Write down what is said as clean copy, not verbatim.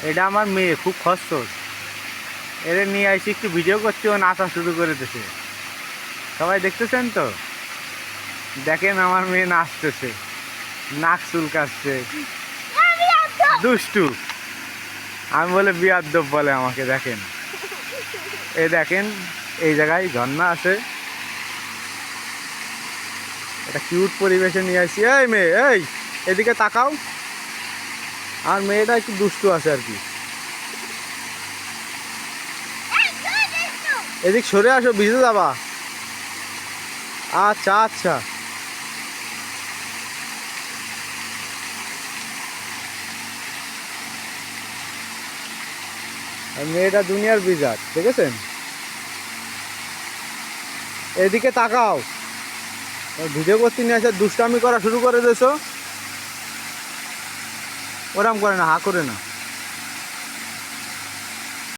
এটা আমার মেয়ে, খুব খস্সস। এরে নিয়ে আইসি, একটু ভিডিও করছি, ও নাচা শুরু করে দিয়েছে। সবাই দেখতেছেন তো? দেখেন আমার মেয়ে নাচতেছে, নাক চুলকাচ্ছে, দুষ্টু। আমি বলে বিয়াদ্দব বলে আমাকে। দেখেন, এই দেখেন, এই জায়গায় ঝর্ণা আছে। এটা কিউট পরিবেশে নিয়ে আসি। এই মেয়ে, এই এদিকে তাকাও। আর মেয়েটা একটু দুষ্টু আছে আর কি। এদিক সরে আসো, ভিজে যাবা। আচ্ছা আচ্ছা। আর মেয়েটা দুনিয়ার বিজাত, দেখেছেন? এদিকে তাকাও। ভিডিও করতে নিয়ে আসে, দুষ্টামি করা শুরু করে দিয়েছো। ওরম করে না, হা করে না।